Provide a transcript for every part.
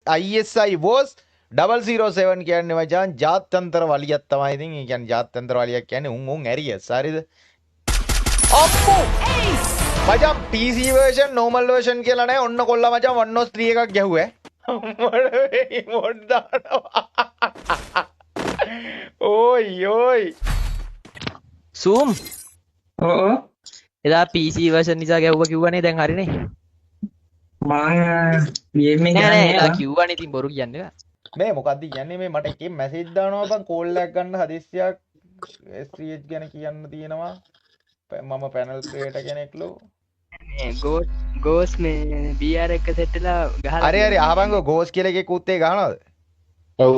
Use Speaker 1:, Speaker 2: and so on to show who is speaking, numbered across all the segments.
Speaker 1: ISI was 007 කියන්නේ මචං ජාත්‍යන්තර වලියක් තමයි. ඉතින් ඒ කියන්නේ ජාත්‍යන්තර වලියක් කියන්නේ උන් ඇරියස්. හරිද? අම්මෝ මචං PC version normal version කියලා නෑ. ඔන්න කොල්ලා මචං 103 එකක් ගැහුවා. මොඩ මොඩ් දානවා. ඕයි
Speaker 2: සූම්
Speaker 3: ඕ
Speaker 2: එදා PC version නිසා ගැහුවා කිව්වනේ දැන් හරිනේ.
Speaker 3: මම ගේමින්
Speaker 2: නෑ නෑ එදා
Speaker 3: ගන්නේ
Speaker 2: කිව්වනේ ඉතින් බොරු කියන්නේ නෑ.
Speaker 1: මේ මොකද්ද කියන්නේ මේ මට එකෙන් මැසේජ් දානවා බං කෝල් එකක් ගන්න හදිස්සියක් STH ගැන කියන්න තියෙනවා. මම පැනල් ක්‍රියේටර් කෙනෙක්ලු.
Speaker 2: ගෝස් මේ BR එක සෙට් වෙලා ගහලා
Speaker 1: හරි අහපන්කෝ ගෝස් කියලා එකේ කුත්තේ ගහනවද?
Speaker 3: ඔව්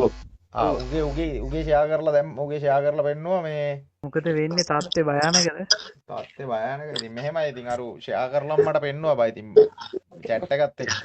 Speaker 1: උගේ ෂෙයා කරලා දැන් උගේ ෂෙයා කරලා පෙන්නුවා මේ
Speaker 2: මොකද වෙන්නේ තාත්තේ භයානකද?
Speaker 1: තාත්තේ භයානක. ඉතින් මෙහෙමයි ඉතින් අර ෂෙයා කරලා මට පෙන්නුවා බයි ඉතින් chat එකත් එක්ක.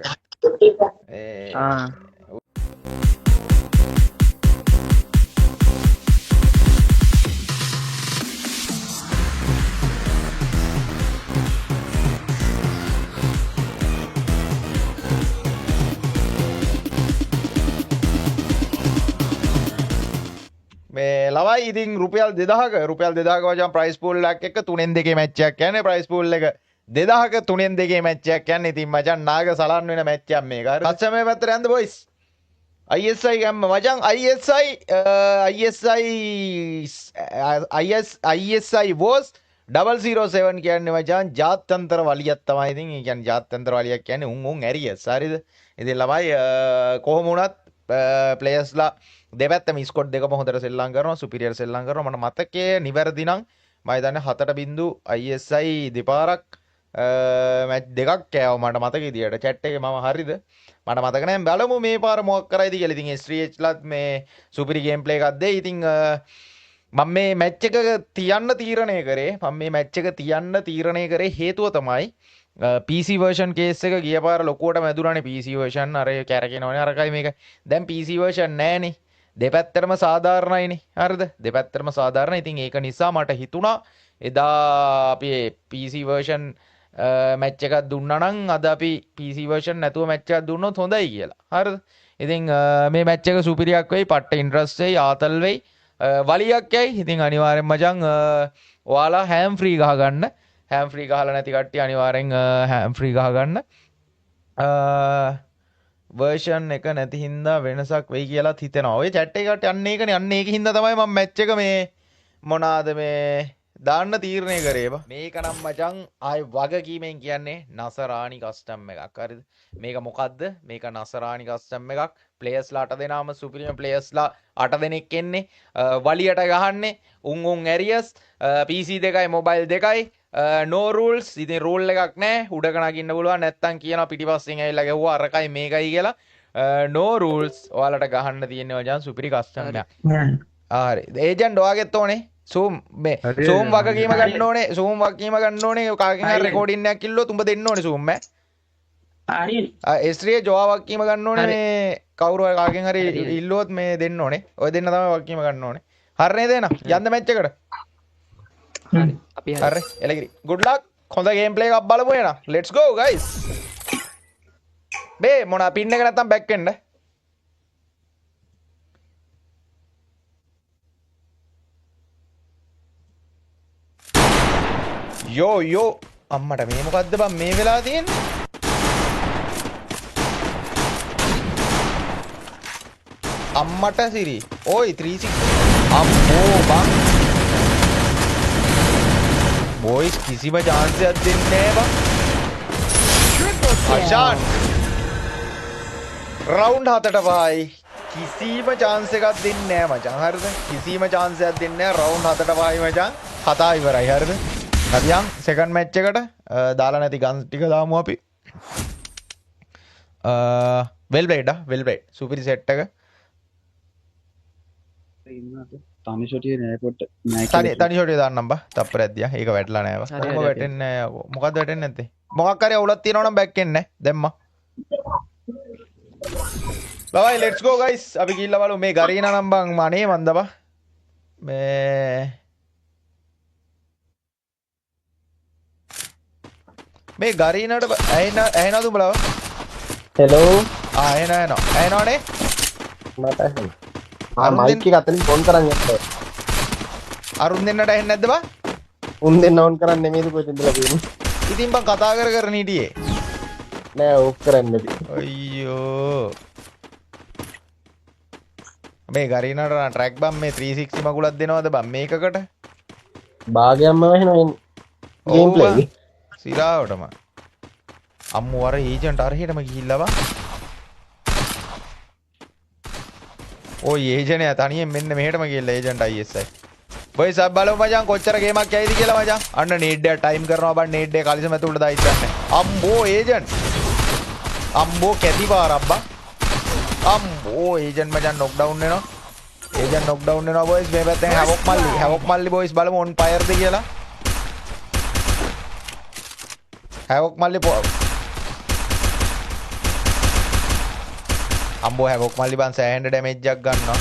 Speaker 1: මේ ලවයි ඉතින් රුපියල් 2000ක වචන් ප්‍රයිස් පූල් එකක් එක්ක 3න් 2 මැච් එකක් කියන්නේ ප්‍රයිස් පූල් එක 2000ක 3න් 2 මැච් එකක් කියන්නේ ඉතින් මචං නාග සලන් වෙන මැච් එකක් මේක. හරි. කස්ටමර් පැත්තට යන්න බොයිස්. ISI ගම්ම මචං ISI was 007 කියන්නේ මචං ජාත්‍යන්තර වලියක් තමයි. ඉතින් ඒ කියන්නේ ජාත්‍යන්තර වලියක් කියන්නේ උන් ඇරියස්. හරිද? ඉතින් ළමයි කොහොම වුණත් ප්ලේයර්ස්ලා දෙපැත්තම ස්කොට් දෙකම හොඳට සෙල්ලම් කරනවා සුපිරියර් සෙල්ලම් කරනවා. මට මතකයේ නිවැරදි නම් මම හිතන්නේ 7-0 ISI දෙපාරක් මැච් දෙකක් කෑවා මට මතක විදියට chat එකේ මම. හරිද? මට මතක නැහැ. බලමු මේ පාර මොකක් කරයිද කියලා. ඉතින් STH ලත් මේ සුපිරි ගේම් ප්ලේ එකක් දෙයි. ඉතින් මම මේ මැච් එක තියන්න තීරණය කරේ හේතුව තමයි PC version case එක ගිය පාර ලොකුවට මැදුණානේ. PC version අර කැරකෙනවනේ අරකයි මේක. දැන් PC version නැහනේ. දෙපැත්තටම සාධාරණයිනේ. හරිද? දෙපැත්තටම සාධාරණයි. ඉතින් ඒක නිසා මට හිතුණා එදා අපි PC version මැච් එකක් දුන්නා නම් අද අපි PC version නැතුව මැච් එකක් දුන්නොත් හොඳයි කියලා. හරිද? ඉතින් මේ මැච් එක සුපිරියක් වෙයි, පට්ට ඉන්ට්‍රස්ට් වෙයි, ආතල් වෙයි, වලියක් යයි. ඉතින් අනිවාර්යෙන් මචං ඔයාලා හැම් ෆ්‍රී ගහගන්න. හැම් ෆ්‍රී ගහලා නැති කට්ටිය අනිවාර්යෙන් හැම් ෆ්‍රී ගහගන්න. version එක නැති හින්දා වෙනසක් වෙයි කියලාත් හිතෙනවා. ඔය chat එකට යන්නේ ඒකනේ. අන්න ඒක හින්දා තමයි මම මැච් එක මේ මොනාද මේ දාන්න තීරණය කරේ බා. මේක නම් මචං ආයි වගකීමෙන් කියන්නේ නසරාණි කස්ටම් එකක්. හරිද? මේක මොකද්ද? මේක නසරාණි කස්ටම් එකක්. ප්ලේයර්ස්ලා 8 දෙනාම සුපිරිම ප්ලේයර්ස්ලා 8 දෙනෙක් එන්නේ. වලියට ගහන්නේ. උන් ඇරියස්. PC දෙකයි මොබයිල් දෙකයි. no rules. ඉතින් රූල් එකක් නැහැ. උඩක නගින්න පුළුවන්. නැත්තම් කියනවා පිටිපස්සෙන් ඇවිල්ලා ගැහුවා අරකයි මේකයි කියලා. no rules. ඔයාලට ගහන්න තියෙන්නේ මචං සුපිරි කස්ටම් එකක්. හරි. ඒජන්ට් ඔයාගෙත් ඕනේ. සූම් මේ සූම් වගකීම ගන්න ඕනේ. සූම් වගකීම ගන්න ඕනේ. කාගෙන් හරි රෙකෝඩින් එකක් කිල්ලුවොත් උඹ දෙන්න ඕනේ සූම් ඈ.
Speaker 3: හරි
Speaker 1: ස්ත්‍රිය ජෝවා වගකීම ගන්න ඕනේ. මේ කවුරු හරි කාගෙන් හරි ඉල්ලුවොත් මේ දෙන්න ඕනේ. ඔය දෙන්න තමයි වගකීම ගන්න ඕනේ. හරි නේද එන? යන්න මැච් එකට.
Speaker 2: හරි අපි
Speaker 1: හරි එලගිරි. good luck. හොඳ ගේම් ප්ලේ එකක් බලමු එන. let's go guys. මේ මොන පින් එක නැත්තම් බැක් වෙන්න. යෝ අම්මට මේ මොකද්ද බං මේ වෙලා තියෙන්නේ? අම්මට සිරි. ඕයි 360 අම්මෝ බං. බොයිස් කිසිම chance එකක් දෙන්නේ නැහැ බං. අෂාන් රවුන්ඩ් 7ට පහයි. කිසිම chance එකක් දෙන්නේ නැහැ මචං. හරිද? කිසිම chance එකක් දෙන්නේ නැහැ. රවුන්ඩ් 7ට පහයි මචං. කතා ඉවරයි. හරිද? හරියන් සෙකන්ඩ් මැච් එකට දාලා නැති ගන්ස් ටික දාමු අපි. වෙල් බ්ලේඩ් සුපිරි සෙට් එක.
Speaker 4: තනි ෂොටිය නෑ කොට
Speaker 1: තනි ෂොටිය දාන්නම් බා. තප්පරයක් දියා. ඒක වැටලා නෑ බා. කොහොම වැටෙන්නේ නෑ. මොකද්ද වැටෙන්නේ නැත්තේ? මොකක් හරි අවුලක් තියෙනවා නම් බැක් එන්නේ නෑ. දැම්මා. බයි let's go guys. අපි ගිහිල්ලා බලමු මේ ගරීනා නම් බං මනේ මන්ද බා. මේ ගරීනට ඇහෙනවද උඹලා?
Speaker 3: හෙලෝ
Speaker 1: එනවනේ
Speaker 5: මට ඇහෙනවා. ආ
Speaker 1: අරුන්
Speaker 5: මයික් එක අතලින් ෆෝන් කරන් යන්න.
Speaker 1: අරුන් දෙන්නට ඇහෙන්නේ නැද්ද බා
Speaker 5: උන් දෙන්න ඕන් කරන්නේ නෙමෙයිද කොහෙද ඉඳලා තියෙන්නේ.
Speaker 1: ඉතින් බං කතා කර හිටියේ
Speaker 5: නෑ ඕක් කරන්නේ නැති.
Speaker 1: අයියෝ මේ ගරීනට ට්‍රැක් බම් මේ 360 මගුලක් දෙනවද බම් මේකකට
Speaker 5: භාගයක්ම වෙනවා ගේම් ප්ලේ එකේ.
Speaker 1: සිරාවටම අම්මෝ අර ඒජන්ට් අරහෙටම ගිහිල්ලා බං ඔය ඒජන්ට් තනියෙන් මෙන්න මෙහෙටම ගිහිල්ලා ඒජන්ට් ISI බොයි සබ් බලමු මචං කොච්චර ගේමක් යයිද කියලා මචං අන්න නීඩ් එක ටයිම් කරනවා බං නීඩ් එක කලිසම ඇතුළට දායි ඉස්සන්නේ අම්බෝ ඒජන්ට් අම්බෝ කැටි පාරක් බං අම්බෝ ඒජන්ට් මචං නොක් ඩවුන් වෙනවා ඒජන්ට් නොක් ඩවුන් වෙනවා බොයිස් මේ පැත්තෙන් හැවොක් මල්ලි බොයිස් බලමු ඔන් ෆයර්ද කියලා හැවොක් මල්ලි අම්බෝ හැවොක් මල්ලි බං සෑහෙන ඩැමේජ් එකක් ගන්නවා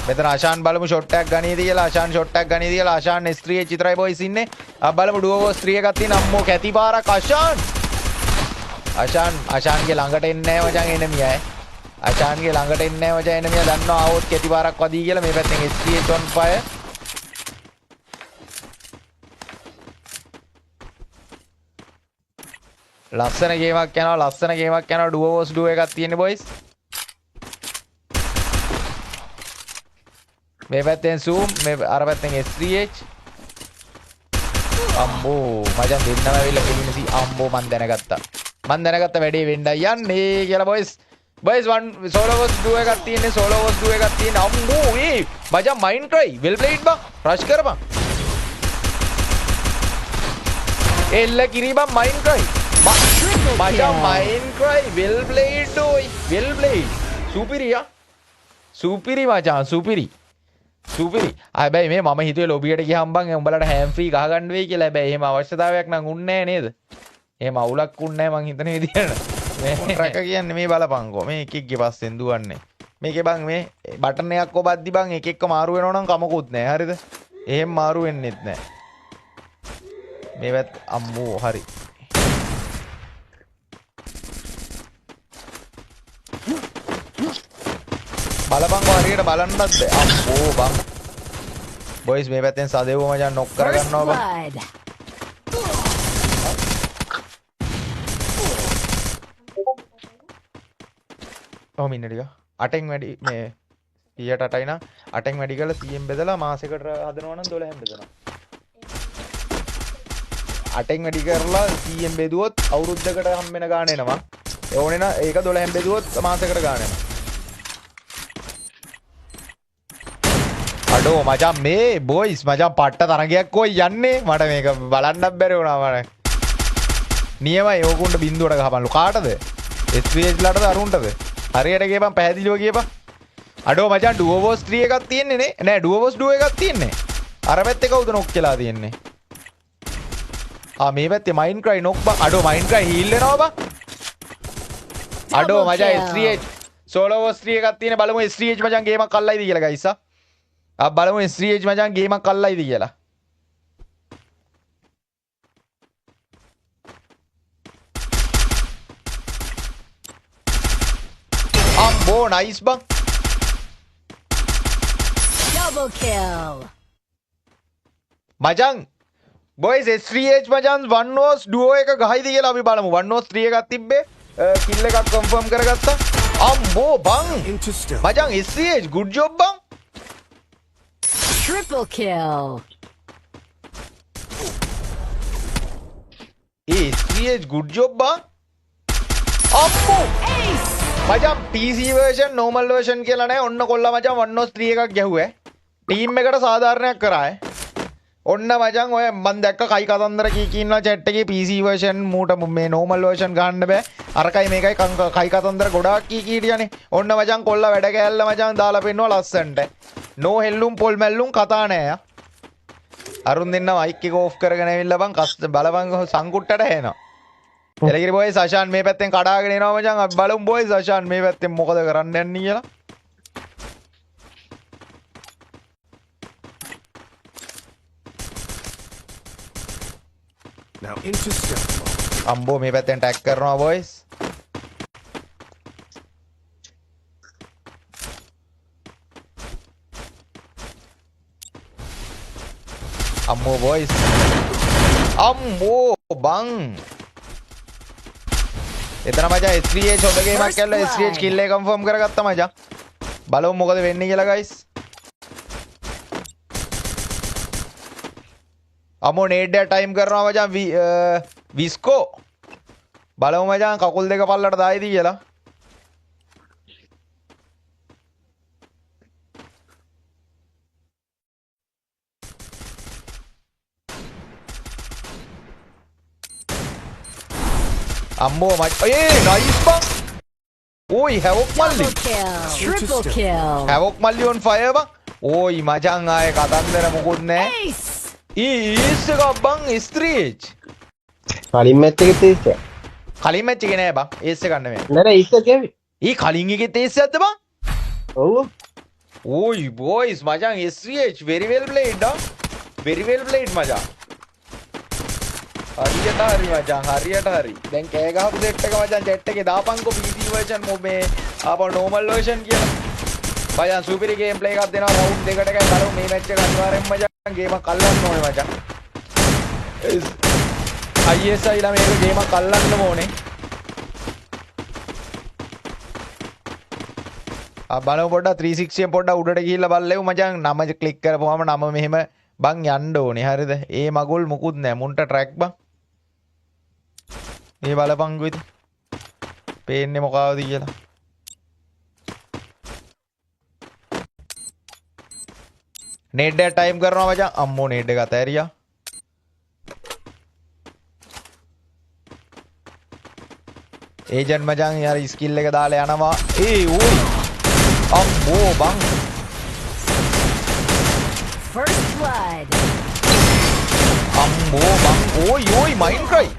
Speaker 1: මෙතන ආශාන් බලමු ෂොට් එකක් ගනීද කියලා ආශාන් ෂොට් එකක් ගනීද කියලා ආශාන් S3 චිත්‍රයි බොයිස් ඉන්නේ බලමු ඩුවෝ S3 එකක් තියෙන අම්මෝ කැති පාරක් ආශාන්ගේ ළඟට එන්නේ නැහැ මචං එනමිය ආශාන්ගේ ළඟට එන්නේ නැහැ මචං එනමිය දන්නවා ආවොත් කැති පාරක් වදී කියලා මේ පැත්තෙන් S3 on fire ලස්සන ගේමක් යනවා ඩුවෝස් ඩුවෝ එකක් තියෙන්නේ බොයිස් මේ පැත්තෙන් zoom මේ අර පැත්තෙන් S3H අම්බෝ මචං දෙන්නම ඇවිල්ලා කෙලිනසි අම්බෝ මන් දැනගත්තා වැඩේ වෙන්නයි යන්නේ කියලා boys one solo was duo එකක් තියෙන්නේ අම්බෝ ඒ මචං මයින් ක්‍රයි වෙල් ප්ලේඩ් බං රෂ් කරපන් එල්ල කිරි බං මයින් ක්‍රයි මචං මයින් ක්‍රයි වෙල් ප්ලේඩ් ඔයි වෙල් ප්ලේඩ් සුපිරි මචං සුපිරි හැබැයි මේ මම හිතුවේ ලොබියට ගියම් බං උඹලට හෑම් ෆ්‍රී ගහ ගන්න වෙයි කියලා. හැබැයි එහෙම අවශ්‍යතාවයක් නම් උන්නේ නැහැ නේද? එහෙම අවුලක් උන්නේ නැහැ මං හිතන විදියට. මේ ට්‍රැක කියන්නේ මේ බලපංකෝ. මේ එක එක්ගේ පස්සෙන් දුවන්නේ. මේකේ බං මේ බටන් එකක් ඔබද්දි බං එක එක මාරු වෙනව නම් කමකුත් නැහැ. හරිද? එහෙම මාරු වෙන්නෙත් නැහැ. මේවත් අම්මෝ හරි. බලපංකෝ හරියට බලන්නත් බෑ. අම්මෝ බං. බොයිස් මේ පැත්තෙන් සදෙව්ව මචං නොක් කරගන්නවා බං. ඔහොම ඉන්න ටික. 8න් වැඩි මේ 108යි නා 8න් වැඩි කරලා 100න් බෙදලා මාසෙකට හදනවා නම් 12න් බෙදනවා. 8න් වැඩි කරලා 100න් බෙදුවොත් අවුරුද්දකට හම් වෙන ගාණ එනවා. ඒ ඕනේ නා ඒක 12න් බෙදුවොත් මාසෙකට ගාණ එනවා. අඩෝ මචං මේ බොයිස් මචං පට්ට තරගයක් කොයි යන්නේ මට මේක බලන්නත් බැරි වුණා මට. නියමයි ඕකුන්ට බින්දුවට ගහපන්ලු කාටද? S3H ලටද අරුන්ටද? හරියට ගියපන් පැහැදිලිව ගියපන්. අඩෝ මචං ඩුවෝස් 3 එකක් තියෙන්නේ නේ. නෑ ඩුවෝස් 2 එකක් තියෙන්නේ. අර පැත්තේ කවුද නොක් කියලා තියෙන්නේ? මේ පැත්තේ මයින් ක්‍රයි නොක් බං. අඩෝ මයින් ක්‍රයි හීල් වෙනවා බං. අඩෝ මචං S3H සෝලෝ වෝස් 3 එකක් තියෙන බලමු S3H මචං ගේමක් අල්ලයිද කියලා ගයිස් බලමු S3H මචං ගේමක් අල්ලයිද කියලා. අම්බෝ නයිස් බං.
Speaker 6: Double kill.
Speaker 1: මචං boys S3H මචං one was duo එක ගහයිද කියලා අපි බලමු. one was 3 එකක් තිබ්බේ kill එකක් confirm කරගත්තා. අම්බෝ බං මචං S3H good job බං.
Speaker 6: Triple kill.
Speaker 1: S3H good job බං. අම්බෝ මචං PC version normal version කියලා නෑ. ඔන්න කොල්ලා මචං one was 3 එකක් ගැහුවේ. ටීම් එකට සාධාරණයක් කරා ඔන්න මචං ඔය මන් දැක්ක කයි කතන්දර කී ඉන්නවා chat එකේ PC version මූට මේ normal version ගන්න බෑ අරකයි මේකයි කයි කතන්දර ගොඩාක් කී හිටියනේ ඔන්න මචං කොල්ල වැඩ කෑල්ල මචං දාලා පෙන්නවා ලස්සන්ට no හෙල්ලුම් පොල් මැල්ලුම් කතා නෑ අරුන් දෙන්න මයික් එක ඕෆ් කරගෙන ඇවිල්ලා බං බලපං සංකුට්ටට එනවා එලගිරි බොයිස් අෂාන් මේ පැත්තෙන් කඩාගෙන එනවා මචං අපි බලමු බොයිස් අෂාන් මේ පැත්තෙන් මොකද කරන්න යන්නේ කියලා.
Speaker 7: Now into stealth mode.
Speaker 1: අම්බෝ මේ පැත්තෙන් ටැග් කරනවා බොයිස්. අම්මෝ බොයිස්. අම්මෝ බං. එතන මචං S3H හොඳ ගේමක් කළා. S3H කිල් එක කන්ෆර්ම් කරගත්තා මචං. බලමු මොකද වෙන්නේ කියලා ගයිස්. අම්මෝ නේඩ් එක ටයිම් කරනවා මචං විස්කෝ. බලමු මචං කකුල් දෙක පල්ලට දායිද කියලා. අම්මෝ නයිස් බං. ඕයි හැවොක් මල්ලි.
Speaker 6: Double kill. Triple kill.
Speaker 1: හැවොක් මල්ලි on fire බං. ඕයි මචං ආයේ කතන්දර මොකුත් නැහැ.
Speaker 6: Ace.
Speaker 1: ඊස් එකක් බං S3H.
Speaker 5: කලින් මැච් එකේ තේස්ස.
Speaker 1: කලින් මැච් එකේ නෑ බං. ඒස් එකක් නෙමෙයි.
Speaker 5: නෑ ඉස්ස කේවි.
Speaker 1: ඊ කලින් එකේ තේස් එකක්ද බං?
Speaker 5: ඔව්.
Speaker 1: ඕයි බොයිස් මචං S3H very well played ඩා. very well played මචං. හරියට හරි මචං හරියට හරි. දැන් කෑ ගහපු සෙට් එක මචං chat එකේ දාපන්කෝ PC version මේ ආපහු normal version කියලා. මචං සුපිරි ගේම් ප්ලේ එකක් දෙනවා රවුන්ඩ් දෙකට එකයි බලමු මේ මැච් එක අනිවාර්යෙන්ම මචං ගේමක් අල්ලන්න ඕනේ මචං. ISI ලා මේක ගේමක් අල්ලන්නම ඕනේ. බලමු පොඩ්ඩක් 360 පොඩ්ඩක් උඩට ගිහිල්ලා බලලෙමු මචං. නම ක්ලික් කරපුවාම නම මෙහෙම බං යන්න ඕනේ හරිද? ඒ මගුල් මුකුත් නැහැ. මුන්ට ට්‍රැක් බං. මේ බලපංගු ඉතින්. පේන්නේ මොකවද කියලා. නේඩ් එක ටයිම් කරනවා මචං. අම්මෝ නේඩ් එක අතෑරියා. ඒජන්ට් මචං යාර ස්කිල් එක දාලා යනවා. ඕයි. අම්මෝ බං.
Speaker 6: First blood.
Speaker 1: අම්මෝ බං. ඕයි මයින් ක්‍රයි.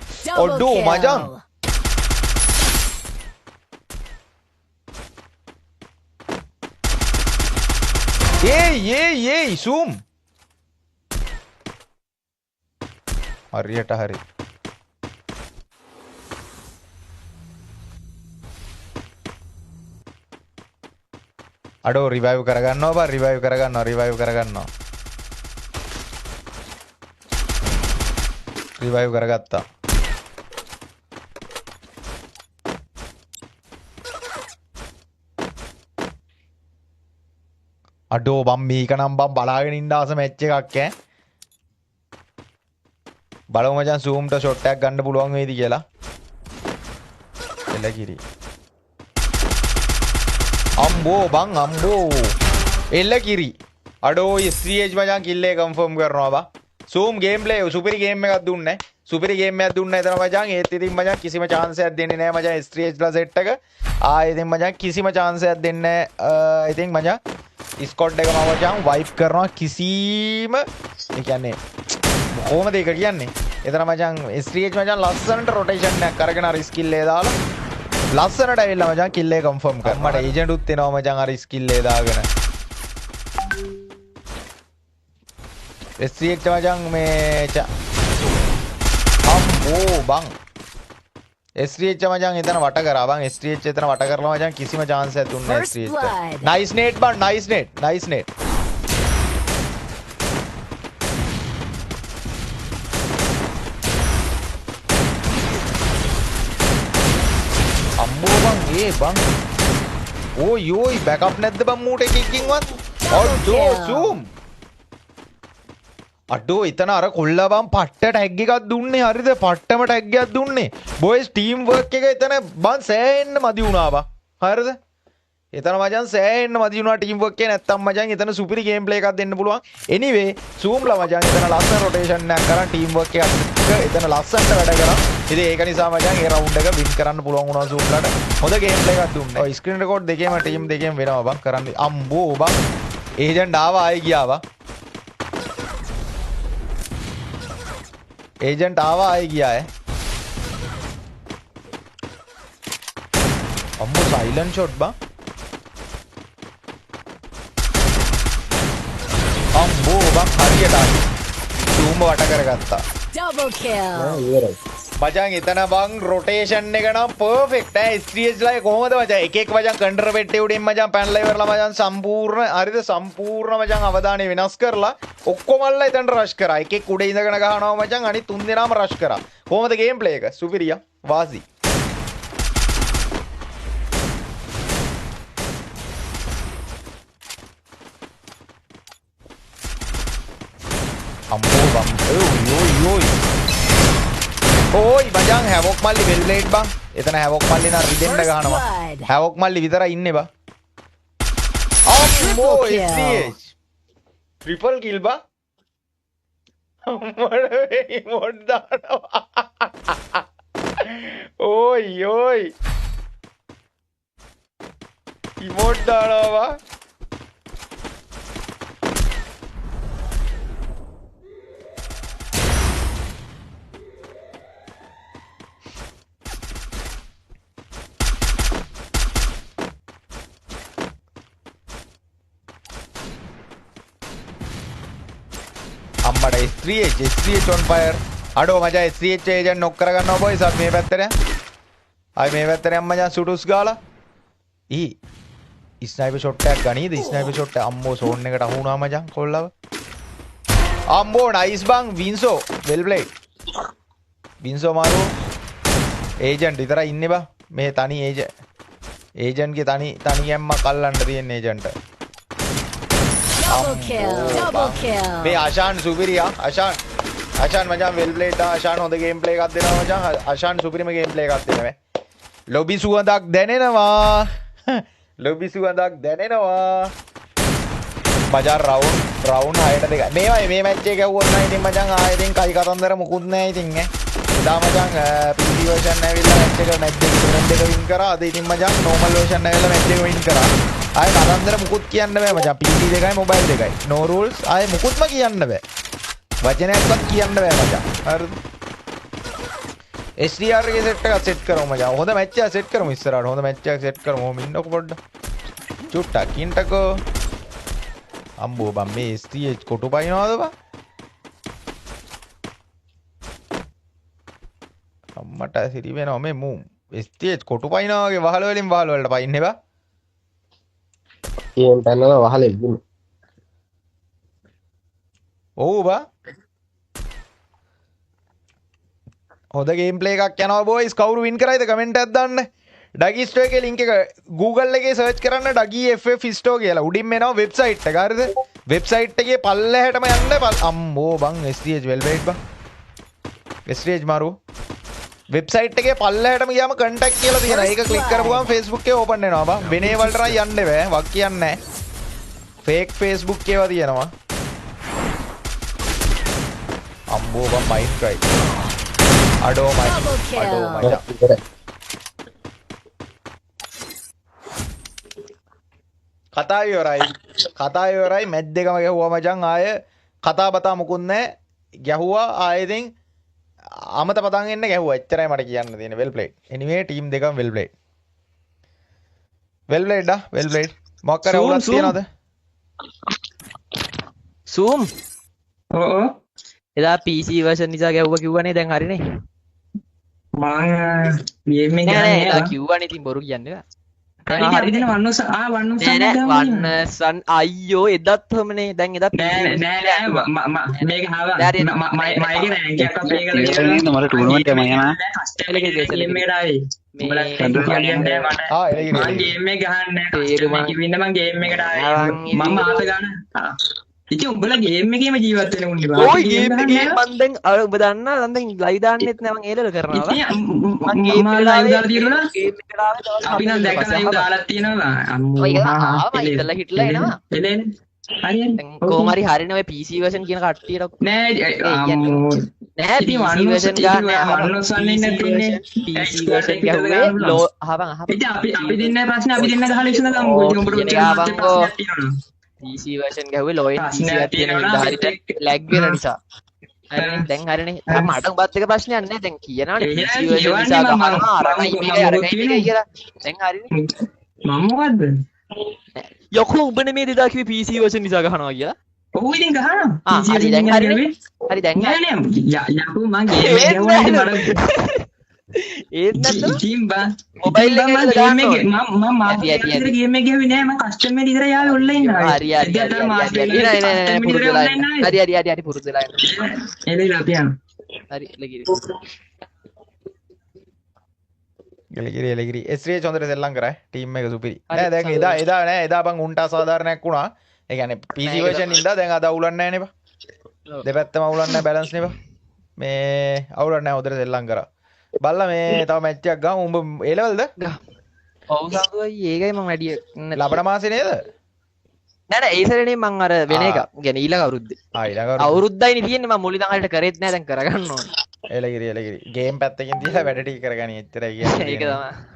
Speaker 1: ඔඩෝ මචං. ඒයි zoom. හරියට හරි. අඩෝ රිවයිව් කරගන්නවා බා රිවයිව් කරගන්නවා රිවයිව් කරගත්තා. අඩෝ බම් මේක නම් බම් බලාගෙන ඉන්න ආස මැච් එකක් ඈ. බලමු මචං zoom ට shot එකක් ගන්න පුළුවන් වේද කියලා. එලකිරි. අම්බෝ බං අම්බෝ. එලකිරි. අඩෝ S3H මචං කිල් එක කන්ෆර්ම් කරනවා බා. zoom gameplay සුපිරි ගේම් එකක් දුන්නේ. සුපිරි ගේම් එකක් දුන්නා එතන මචං. ඒත් ඉතින් මචං කිසිම chance එකක් දෙන්නේ නැහැ මචං S3H ලා set එක. ඉතින් මචං කිසිම chance එකක් දෙන්නේ නැහැ. ඉතින් මචං ස්කොඩ් එක මචං වයිප් කරනවා කිසිම ඒ කියන්නේ කොහොමද ඒක කියන්නේ? එතන මචං S3H මචං ලස්සනට රොටේෂන් එකක් අරගෙන අර ස්කිල් එක දාලා ලස්සනට ඇවිල්ලා මචං කිල් එක කන්ෆර්ම් කරා. මට ඒජන්ට් උත් එනවා මචං අර ස්කිල් එක දාගෙන. S3H මචං මේ අම්මෝ බං. S3H මචං එතන වට කරා බං. S3H එතන වට කරලා මචං කිසිම chance එකක් දුන්නේ නැහැ S3H. nice net බං nice net. අම්මෝ බං බං. ඕයි බෑකප් නැද්ද බං මූට එකකින්වත්? අඩෝ zoom. අඩෝ එතන අර කොල්ලා බං පට්ට ටැග් එකක් දුන්නේ හරිද? පට්ටම ටැග් එකක් දුන්නේ. බොයිස් ටීම් වර්ක් එක එතන බං සෑහෙන්න මදි වුණා බං. හරිද? එතන මචං සෑහෙන්න මදි වුණා ටීම් වර්ක් එකේ. නැත්තම් මචං එතන සුපිරි ගේම් ප්ලේ එකක් දෙන්න පුළුවන්. anyway zoom ලා මචං එතන ලස්සන රොටේෂන් එකක් කරන් ටීම් වර්ක් එකක් එතන ලස්සනට වැඩ කරා. ඉතින් ඒක නිසා මචං ඒ රවුන්ඩ් එක වින් කරන්න පුළුවන් වුණා zoom ලාට. හොඳ ගේම් ප්ලේ එකක් දුන්නා. ඔය ස්ක්‍රීන් රෙකෝඩ් දෙකේම ටීම් දෙකේම වෙනවා බං කරන්න. අම්බෝ බං. ඒජන්ට් ආවා ආයි ගියා බං. एजेंट आवा आई गया है. अम्मो साइलेंट शॉट बा. अम्मो बा हरिයට zoom වට කරගත්තා.
Speaker 6: Double kill.
Speaker 5: ඉවරයි.
Speaker 1: මචං එතන බං රොටේෂන් එක නම් පර්ෆෙක්ට් ඈ STH ලා කොහොමද මචං එක එක මචං කන්ටර් පෙට්ටිය උඩින් මචං පැනලා ඉවරලා මචං සම්පූර්ණ හරිද සම්පූර්ණ මචං අවධානය වෙනස් කරලා ඔක්කොමල්ලා එතනට රෂ් කරා එක එක උඩ ඉඳගෙන ගහනවා මචං අනිත් තුන් දෙනාම රෂ් කරා කොහොමද ගේම් ප්ලේ එක සුපිරියා වාසි අම්මෝ බම් ඔයි ඕයි මචං හැවොක් මල්ලි වෙල් බ්ලේඩ් බං එතන හැවොක් මල්ලි නා රිදෙන්න ගහනවා හැවොක් මල්ලි විතරයි ඉන්නේ බං අම්මෝ STH ට්‍රිපල් කිල් බං අම්මඩේ මොඩ් දානවා ඕයි ඉමෝඩ් දානවා අම්මට STH on fire අඩෝ මචං STH ඒජන්ට් නොක් කරගන්නවා බොයිස් අපි මේ පැත්තට ආයි මේ පැත්තට යන්න මචං සුටුස් ගාලා ස්නයිපර් ෂොට් එකක් ගනීද ස්නයිපර් ෂොට් එක අම්මෝ සෝන් එකට අහු වුණා මචං කොල්ලව අම්මෝ නයිස් බං වින්සෝ වෙල් ප්ලේඩ් වින්සෝ මාරු ඒජන්ට් විතරයි ඉන්නේ බං මේ තනි ඒජන්ට්ගේ තනි යම්මක් අල්ලන්න තියෙන ඒජන්ට්
Speaker 6: Double kill.
Speaker 1: මේ ආශාන් සුපිරියා ආශාන් මචං වෙල් ප්ලේඩ් ආශාන් හොඳ ගේම් ප්ලේ එකක් දෙනවා මචං ආශාන් සුපිරිම ගේම් ප්ලේ එකක් දෙනවා ලොබි සුවඳක් දැනෙනවා මචං රවුන්ඩ් 6ට 2යි මේ මැච් එක ගැව්වොත් නම් ඉතින් මචං ආයෙ ඉතින් කයි කතන්දර මුකුත් නැහැ ඉතින් එදා මචං PC version ඇවිල්ලා මැච් එක වින් කරා අද ඉතින් මචං normal version ඇවිල්ලා මැච් එක වින් කරා ආයෙ කතන්දර මුකුත් කියන්න බෑ මචං PC දෙකයි මොබයිල් දෙකයි no rules ආයෙ මුකුත්ම කියන්න බෑ වචනයක්වත් කියන්න බෑ මචං හරිද SDR එකේ සෙට් එකක් සෙට් කරමු මචං හොඳ මැච් එකක් සෙට් කරමු ඉස්සරහට හොඳ මැච් එකක් සෙට් කරමු ඔහොම ඉන්නකො පොඩ්ඩක් චුට්ටක් ඉන්නකෝ අම්බෝ බම් මේ STH කොටු පයින්නවද බං අම්මට සිරි වෙනවා මේ මූ STH කොටු පයින්නවා වගේ වහල වලින් වහල වලට පයින්නේ බා
Speaker 5: ගේම් පැනලා වහලෙ ඉන්න.
Speaker 1: ඔව් බා හොඳ ගේම් ප්ලේ එකක් යනවා බොයිස් කවුරු වින් කරයිද කමෙන්ට් එකක් දාන්න ඩගී ස්ටෝ එකේ ලින්ක් එක Google එකේ සර්ච් කරන්න ඩගී FF ස්ටෝ කියලා උඩින් එනවා වෙබ්සයිට් එක හරිද වෙබ්සයිට් එකේ පල්ලෙහාටම යන්න අම්මෝ බං STH වෙල්බේට් බං STH මාරු වෙබ්සයිට් එකේ පල්ලෙහාටම ගියාම contact කියලා තියෙනවා ඒක ක්ලික් කරපුවම Facebook එකේ ඕපන් වෙනවා බං වෙන ඒවලට නම් යන්න බෑ වක් කියන්නේ නැහැ fake Facebook ඒවා තියෙනවා අම්බෝ බං මයින් ට්‍රයි අඩෝ මයි
Speaker 5: ඉවරයි.
Speaker 1: කතා ඉවරයි මැච් දෙකම ගැහුවා මචං ආය කතා බතා මුකුත් නැහැ ගැහුවා ආයෙ ඉතින් අමත පතන් එන්න ගැහුවා එච්චරයි මට කියන්න තියෙන්නේ වෙල් ප්ලේඩ් එනිවේ ටීම් දෙකම වෙල් ප්ලේඩ් මොකක් කරේ අවුලක් තියනවද
Speaker 2: zoom
Speaker 3: ඕ
Speaker 2: එදා PC version නිසා ගැව්වා කිව්වනේ දැන් හරිනේ
Speaker 3: මං ගේම් එක
Speaker 2: නෑ එදා
Speaker 3: ගන්න
Speaker 2: කිව්වනේ ඉතින් බොරු කියන්නේ
Speaker 3: හරි දින වන්නස
Speaker 2: වන්නසන් අයියෝ එදත් හොමනේ දැන් එදත්
Speaker 3: නෑ මේක හාව මයිගේ රෑන්ක් එකක් අපේ කරලා
Speaker 4: මට ටූර්නමන්ට් එක මම යනවා
Speaker 3: ගේම් එකට ආවේ උඹලා කියන්නේ මට මං ගේම් එක ගහන්නේ නැහැ කිවින්න මං ගේම් එකට ආවේ මම ආත ගන්න ඉතින් උඹලා ගේම් එකේම ජීවත් වෙන උන්නේ බා
Speaker 2: ඔය ගේම් එකේ මන් දැන් අර ඔබ දන්නා දැන් ලයිව් දාන්නෙත් නෑ මං ඒලල කරනවා
Speaker 3: මම ගේම් එක ලයිව් දාලා තියෙනවා අපි නම් දැක්ක ලයිව් දාලා තියෙනවා අම්මෝ
Speaker 2: ඔය ආවා ඉතලා හිටලා එනවා
Speaker 3: එලෙන හරි
Speaker 2: දැන් කොහොම හරි හරිනේ ඔය PC version කියන කට්ටියට
Speaker 3: නෑ අම්මෝ
Speaker 2: නෑ PC version ගන්න
Speaker 3: වන්නස් වන්නේ නැතිනේ
Speaker 2: PC version ගැහුවේ ලෝ අහපන්
Speaker 3: ඉතින් අපි දෙන්න ප්‍රශ්නේ අපි දෙන්න ගහලා ඉස්සෙල්ලා ගමු උඹට
Speaker 2: PC version ගැහුවේ low end PC එකක් තියෙන නිසා හරියට lag වෙන නිසා හරිනේ දැන් හරිනේ මට උඹත් එක ප්‍රශ්නයක් නෑ දැන් කියනවනේ PC version නිසා ගහනවා අරකයි මේකයි කියලා දැන් හරිනේ
Speaker 3: මම මොකද්ද
Speaker 2: යකෝ උඹනේ මේ දෙදා කිව්වේ PC version නිසා ගහනවා කියලා
Speaker 3: ඔව් ඉතින් ගහනවා
Speaker 2: හරි දැන් හරිනේ හරි දැන්
Speaker 3: නෑ නෑ යකෝ මං ගේම් එක ගැහුවා මට
Speaker 2: ඒත් නැද්ද
Speaker 3: ඉතින් බා
Speaker 2: මොබයිල් එකේ නේද ගන්න ඕනේ
Speaker 3: මම මාසෙකට ගේම් එක ගැහුවේ නෑ මම කස්ටම් එක විතර යාවේ ඔන්ලයින් ආවේ
Speaker 2: හරි නෑ පුරුදු වෙලා ඉන්න හරි පුරුදු වෙලා ඉන්න
Speaker 3: එළිලා අපි යනවා
Speaker 2: හරි ලගිරි
Speaker 1: එලගිරි SRH හොඳට සෙල්ලම් කරා ටීම් එක සුපිරි නෑ දැන් එදා නෑ එදා බං උන්ට අසාධාරණයක් වුණා ඒ කියන්නේ PC version ඉඳලා දැන් අද අවුලක් නැහැ නේ බා දෙපැත්තම අවුලක් නැහැ බැලන්ස් නේ බා මේ අවුලක් නැහැ හොඳට සෙල්ලම් කරා බල්ලා මේ තව මැච් එකක් ගමු උඹ ඒ ලෙවල්ද
Speaker 2: ඔව් සතුයි ඒකයි මම වැඩි
Speaker 1: ලබන මාසේ නේද
Speaker 2: නෑ ඒ සැරේනේ මං අර වෙන එක يعني ඊළඟ අවුරුද්දේ
Speaker 1: ඊළඟ
Speaker 2: අවුරුද්දයිනේ තියෙන්නේ මම මුලින් හරියට කරේත් නෑ දැන් කරගන්න ඕනේ
Speaker 1: එලගිරි ගේම් පැත්තකින් තියලා වැඩ ටික කරගනි එච්චරයි කියන්නේ
Speaker 2: ඒක තමයි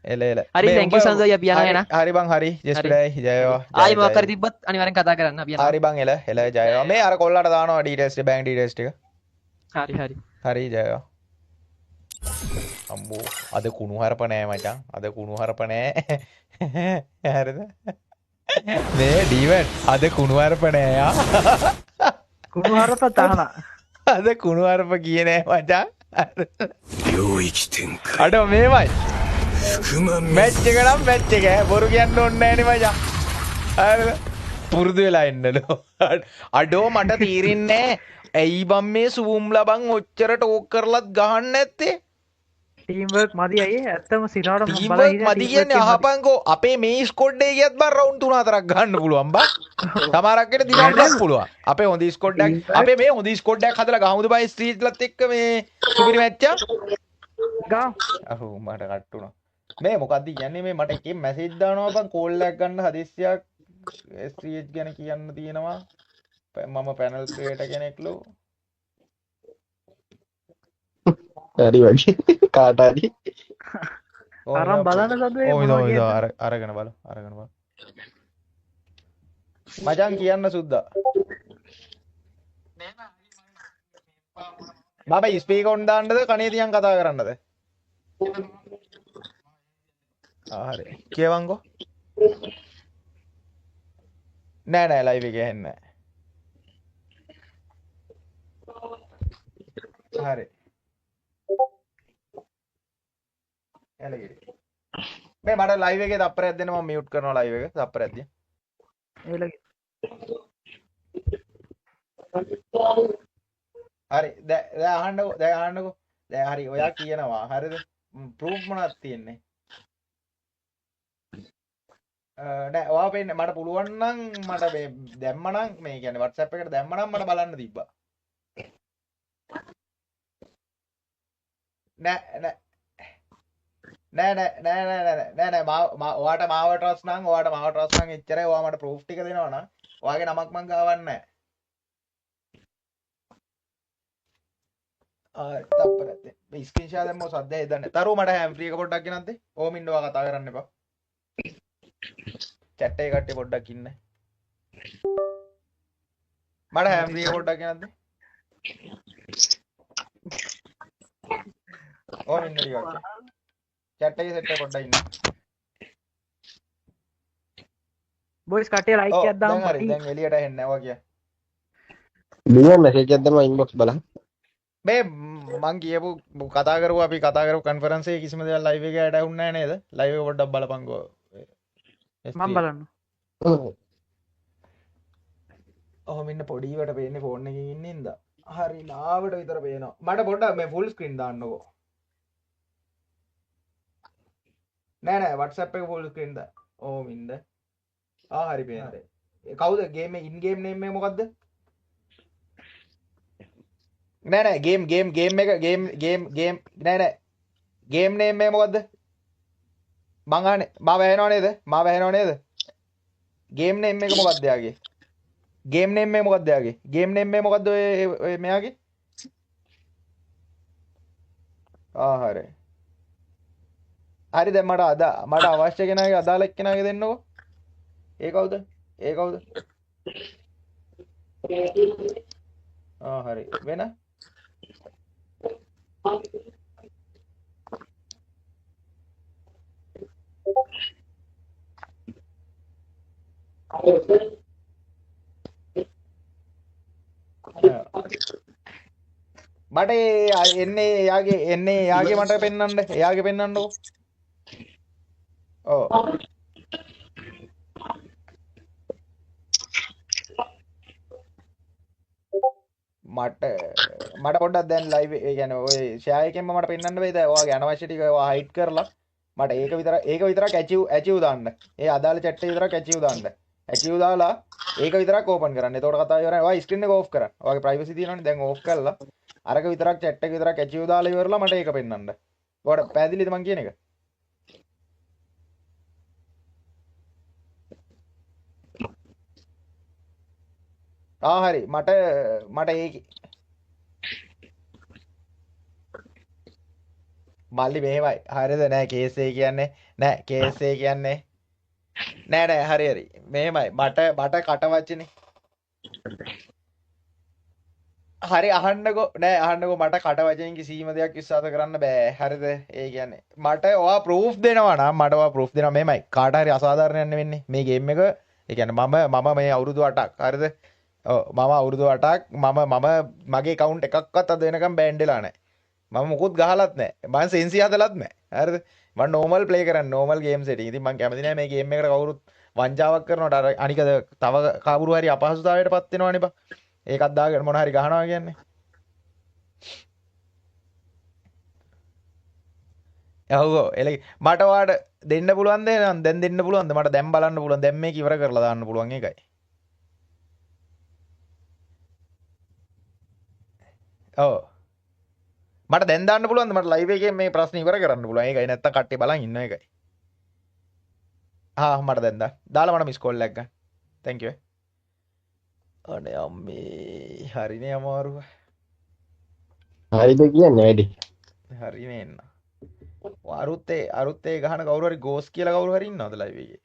Speaker 1: එල
Speaker 2: හරි thank you සංසෝයි අපි යනවා එන
Speaker 1: හරි බං හරි ජස්පිඩයි ජයවා
Speaker 2: ආයි මොකක් හරි තිබ්බත් අනිවාර්යෙන් කතා කරන්න අපි යනවා
Speaker 1: හරි බං එල ජයවා මේ අර කොල්ලට දානවා ඩීටේල්ස් බැංක් ඩීටේල්ස් ටික
Speaker 2: හරි
Speaker 1: ජයවා අම්බෝ අද කුණු හරප නෑ මචං අද කුණු හරප නෑ හරිද මේ ඩීවන් අද කුණු හරප නෑ යා
Speaker 7: කුණු හරප තහන
Speaker 1: අද කුණු හරප කියේ නෑ මචං අඩ මේමයි මැච් එක නම් මැච් එක බොරු කියන්න ඕනේ නෑනේ මචං හරිද පුරුදු වෙලා ඉන්නලෝ අඩෝ මට තීරින්නේ ඇයි බම් මේ සූම් ලබන් ඔච්චර ටෝක් කරලත් ගහන්න නැත්තේ
Speaker 7: ටීම් වර්ක් මදි අයියේ ඇත්තම සිනාවට මම
Speaker 1: ටීම් වර්ක් මදි කියන්නේ අහපන්කෝ අපේ මේ ස්කොඩ් එකේ ගියත් බං රවුන්ඩ් 3-4ක් ගන්න පුළුවන් බං සමහරක් වෙලේ දිනන්නත් පුළුවන් අපේ හොඳ ස්කොඩ් එකක් අපේ මේ හොඳ ස්කොඩ් එකක් හදලා ගහමුද බං ස්ට්‍රීට්ලත් එක්ක මේ සුපිරි මැච් එකක්
Speaker 7: ගා
Speaker 1: අහෝ මට කට්ටුණා මේ මොකද්ද කියන්නේ මේ මට එකෙන් මැසේජ් දානවා බං කෝල් එකක් ගන්න හදිස්සියක් STH ගැන කියන්න තියෙනවා මම පැනල් ක්‍රියේටර් කෙනෙක්ලු
Speaker 5: හරි වගේ කාට හරි
Speaker 7: අරන් බලන්න සද්දේ
Speaker 1: ඔය අරගෙන බලමු මචං කියන්න සුද්දා බබා ස්පීකර් ඔන් දාන්නද කනේ තියන් කතා කරන්නද හරි කියවන්කෝ නෑ ලයිව් එකේ ඇහෙන්නේ නෑ හරි එලගිරි මේ මට ලයිව් එකේ තප්පරයක් දෙන්න මම මියුට් කරනවා ලයිව් එක තප්පරයක් දිය
Speaker 7: එලගේ
Speaker 1: හරි දැන් අහන්නකෝ දැන් හරි ඔයා කියනවා හරිද ප්‍රූෆ් මොනවද තියෙන්නේ නෑ ඔයා පෙන්න මට පුළුවන් නම් මට මේ දැම්මනම් මේ කියන්නේ WhatsApp එකට දැම්මනම් මට බලන්න තිබ්බා නෑ ඔයාට මාව ට්‍රස්ට් නම් එච්චරයි ඔයා මට ප්‍රූෆ් ටික දෙනවා නම් ඔයාගේ නමක් මං ගාවන්නේ නැහැ තප්පරත් මේ ස්ක්‍රීන්ෂොට් දැම්මෝ සද්ද හදන්න තරුව මට හැම් ෆ්‍රී එක පොඩ්ඩක් ගෙනත් දෙන්න ඕම ඉන්න ඔයා කතා කරන්න එපා chat එකේ කට්ටිය පොඩ්ඩක් ඉන්න මට හැම් ෆ්‍රී එක පොඩ්ඩක් ගෙනත් දෙන්න ඕම ඉන්න ටිකක් chat එකේ set එක පොඩ්ඩක් ඉන්න
Speaker 7: බොයිස් කටේ ලයික් එකක් දාමු
Speaker 1: හරි දැන් එළියට එන්නේ නැහැ ඔයා කිය
Speaker 5: බියෝ මැසේජ් එකක් දැම්මා ඉන්බොක්ස් බලන්න
Speaker 1: මේ මං කියපු කතා කරපු කන්ෆරන්ස් එකේ කිසිම දෙයක් ලයිව් එකේ ඇඩ් වුන්නේ නැහැ නේද ලයිව් එක පොඩ්ඩක් බලපන්කෝ
Speaker 7: මම බලන්න
Speaker 1: ඔහොම ඉන්න පොඩිවට පේන්නේ ෆෝන් එකකින් ඉන්නේ ඉඳා හරි ලාවට විතර පේනවා මට පොඩ්ඩක් මේ ෆුල් ස්ක්‍රීන් දාන්නකෝ නෑ WhatsApp එක ෆුල් ස්ක්‍රීන් දා ඕම ඉන්න හරි පේනවා කවුද ගේම් ඉන් ගේම් නේම් එක මොකද්ද නෑ ගේම් එක ගේම් නෑ ගේම් නේම් එක මොකද්ද මං අහන්නේ මාව ඇහෙනව නේද ගේම් නේම් එක මොකද්ද යාගේ ගේම් නේම් එක මොකද්ද ඔය මෙයාගේ හරි දැන් මට අවශ්‍ය කෙනාගේ අදාළ කෙනාගේ දෙන්නකෝ ඒ කවුද හරි වෙන මට එන්නේ එයාගේ මට පෙන්වන්න. එයාගේ පෙන්වන්නකෝ. ඔව්. මට පොඩ්ඩක් දැන් ලයිව් ඒ කියන්නේ ඔය ෂෙයා එකෙන්ම මට පෙන්වන්න බෑද? ඔයාගේ අනවශ්‍ය ටික ඔයා හයිඩ් කරලා මට ඒක විතරක් ඇචීව් දාන්න. ඒ අදාළ chat එක විතරක් ඇචීව් දාන්න. ඇචීව් දාලා ඒක විතරක් ඕපන් කරන්න. එතකොට කතාව ඉවරයි. ඔයා ස්ක්‍රීන් එක ඕෆ් කරන්න. ඔයාගේ ප්‍රයිවසි තියෙනවනේ දැන් ඕෆ් කරලා අරක විතරක් chat එක විතරක් ඇචීව් දාලා ඉවරලා මට ඒක පෙන්වන්න. ඔයාලට පැහැදිලිද මං කියන එක? හරි මට ඒක මල්ලි මෙහෙමයි හරිද නෑ කේස් එක කියන්නේ නෑ හරි මෙහෙමයි මට කට වචනේ හරි අහන්නකෝ මට කට වචනෙන් කිසිම දෙයක් විශ්වාස කරන්න බෑ හරිද ඒ කියන්නේ මට ඔයා ප්‍රූෆ් දෙනවා නම් මට ඔයා ප්‍රූෆ් දෙනවා මෙහෙමයි කාට හරි අසාධාරණයක් වෙන්නේ මේ ගේම් එක ඒ කියන්නේ මම මේ අවුරුදු 8ක් හරිද මම අවුරුදු 8ක් මම මගේ account එකක්වත් අද වෙනකම් බෑන්ඩ් වෙලා නැහැ. මම මුකුත් ගහලත් නැහැ. මම සෙන්සි හදලත් නැහැ. හරිද? මම normal play කරන්නේ normal game setting. ඉතින් මම කැමති නැහැ මේ game එකට කවුරුත් වංචාවක් කරනවට අර අනිකද තව කවුරු හරි අපහසුතාවයටපත් වෙනවනේ බා. ඒකත් දාගෙන මොන හරි ගහනවා කියන්නේ. ඔව් මට ඔයාට දෙන්න පුළුවන්ද නම් දැන් දෙන්න පුළුවන්ද? මට දැන් බලන්න පුළුවන්. දැන් මේක ඉවර කරලා දාන්න පුළුවන් ඒකයි. ඔව් මට දැන් දාන්න පුළුවන්ද මට ලයිව් එකේ මේ ප්‍රශ්න ඉවර කරන්න පුළුවන් ඒකයි නැත්තම් කට්ටිය බලන් ඉන්න එකයි මට දැන් දාලා මට මිස් කෝල් එකක් ගන්න thank you අනේ අම්මේ හරිනේ අමාරුව
Speaker 5: හරිද කියන්නේ වැඩි
Speaker 1: හරිනේ එන්න අරුත්තේ ගහන කවුරු හරි ගෝස් කියලා කවුරු හරි ඉන්නවද ලයිව් එකේ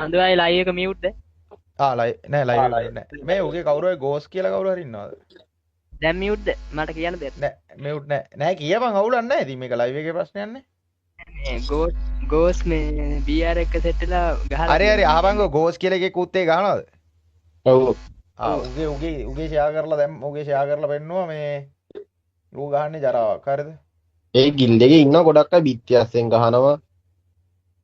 Speaker 2: අන්දුවයි ලයිව් එක මියුට්
Speaker 1: ලයිව් නෑ මේ උගේ කවුරු හරි ගෝස් කියලා කවුරු හරි ඉන්නවද
Speaker 2: දැන් මියුට්ද මට කියන්න දෙන්න
Speaker 1: නෑ මියුට් නෑ කියපන් අවුලක් නෑ ඉතින් මේක ලයිව් එකේ ප්‍රශ්නයක් නෑ
Speaker 2: මේ ගෝස් මේ BR එක සෙට් වෙලා ගහලා
Speaker 1: හරි අහපන්කෝ ගෝස් කියලා එකේ කුත්තේ ගහනවද
Speaker 5: ඔව්
Speaker 1: උගේ ෂෙයා කරලා දැන් උගේ ෂෙයා කරලා පෙන්නුවා මේ ඌ ගහන්නේ ජරාවක් හරිද
Speaker 5: ඒ ගිල්ඩ් එකේ ඉන්න ගොඩක් අය බිත්තියස්ෙන් ගහනවා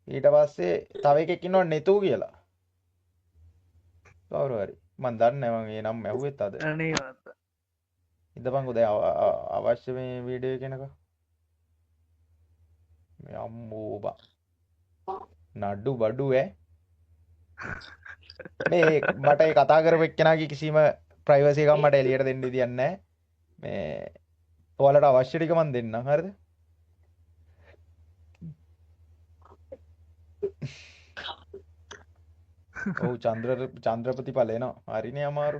Speaker 1: ඊට පස්සේ තව එකෙක් ඉන්නවා නෙතු කියලා කවුරු හරි මන් දන්නේ නැහැ මම ඒ නම ඇහුවෙත් අද
Speaker 7: අනේ මත
Speaker 1: ඉඳපන්කෝ දැන් අවශ්‍ය මේ වීඩියෝ එක එනක මේ අම්මෝ බා නඩු බඩු මේ මට ඒ කතා කරපු එක්කෙනාගේ කිසිම ප්‍රයිවසි එකක් මට එළියට දෙන්න විදියක් නැහැ මේ ඔයාලට අවශ්‍ය ටික මන් දෙන්නම් හරිද ඔව් චන්ද්‍රපති ඵල එනවා හරිනේ අමාරු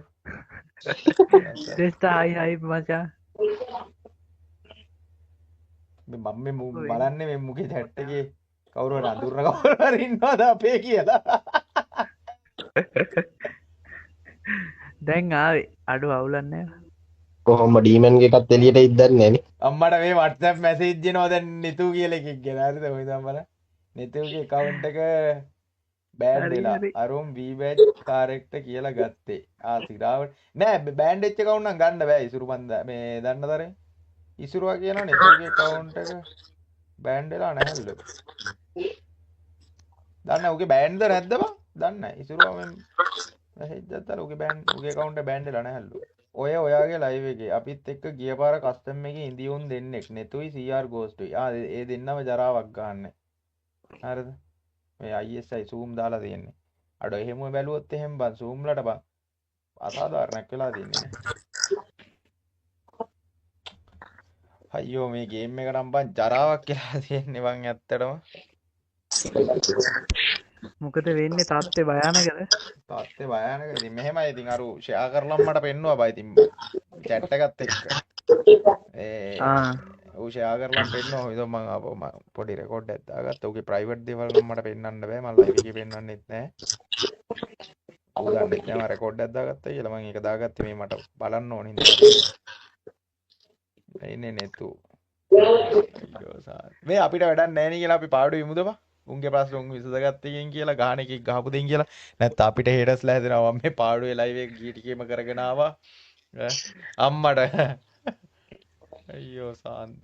Speaker 7: ටෙස්ට් හයි මචං
Speaker 1: මම මේ බලන්නේ මේ මුගේ chat එකේ කවුරු හරි අඳුරන කවුරු හරි ඉන්නවද අපේ කියලා
Speaker 7: දැන් ආවේ අඩු අවුලක් නැහැ
Speaker 5: කොහොම ඩීමන් එකත් එළියට ඉද්දන්නේ නැනේ
Speaker 1: අම්මට මේ WhatsApp message එනවා දැන් නිතු කියලා එකෙක් ගෙන හරිද ඔය තමයි නිතුගේ account එක බෑන්ඩ් වෙලා අරුම් V-badge කාරෙක්ට කියලා ගත්තේ සිරාවට නෑ බෑන්ඩ් වෙච්ච account නම් ගන්න බෑ ඉසුරු මන්ද මේ දන්නතරේ ඉසුරුවා කියනවා නිතුගේ account එක බෑන්ඩ් වෙලා නැහැලු දන්න උගේ බෑන්ඩ්ද නැද්ද බං දන්නේ ඉසුරුවා මම message දැත්තල උගේ account එක බෑන්ඩ් වෙලා නැහැලු ඔයාගේ ලයිව් එකේ අපිත් එක්ක ගිය පාර කස්ටම් එකේ ඉඳියුන් දෙන්නෙක් නෙතුයි CR ගෝස්ට්ුයි ඒ දෙන්නම ජරාවක් ගන්න හරිද මේ ISI zoom දාලා තියෙන්නේ අඩ එහෙම බැලුවොත් එහෙම බං zoom වලට බං අසාධාරණයක් වෙලා තියෙන්නේ අයියෝ මේ ගේම් එක නම් බං ජරාවක් කියලා තියෙන්නේ බං ඇත්තටම
Speaker 7: මොකද වෙන්නේ තාත්තේ භයානකද
Speaker 1: තාත්තේ භයානක ඉතින් මෙහෙමයි ඉතින් අර ෂෙයා කරලම් මට පෙන්නුවා බා ඉතින් chat එකත් එක්ක ඌ ෂෙයා කරලම් පෙන්නුවා හොයිද මම ආපහු පොඩි රෙකෝඩ් එකක් දාගත්තා ඌගේ ප්‍රයිවට් දේවල් නම් මට පෙන්වන්න බෑ මම ලයිව් එකේ පෙන්වන්නෙත් නෑ ඌ දන්නේ නැහැ මම රෙකෝඩ් එකක් දාගත්තා කියලා මම ඒක දාගත්තේ මේ මට බලන්න ඕනේ හින්දා ඉන්නේ නෙතු මේ අපිට වැඩක් නැහැ නේ කියලා අපි පාඩු විමුදපා උන්ගේ ප්‍රශ්න උන් විසඳගත්තකින් කියලා ගහන එකක් ගහපු දෙයින් කියලා නැත්නම් අපිට හේටර්ස්ලා හැදෙනවා මම මේ පාඩුවේ ලයිව් එක ගිය ටිකේම කරගෙන ආවා අම්මට අයියෝ සාන්ත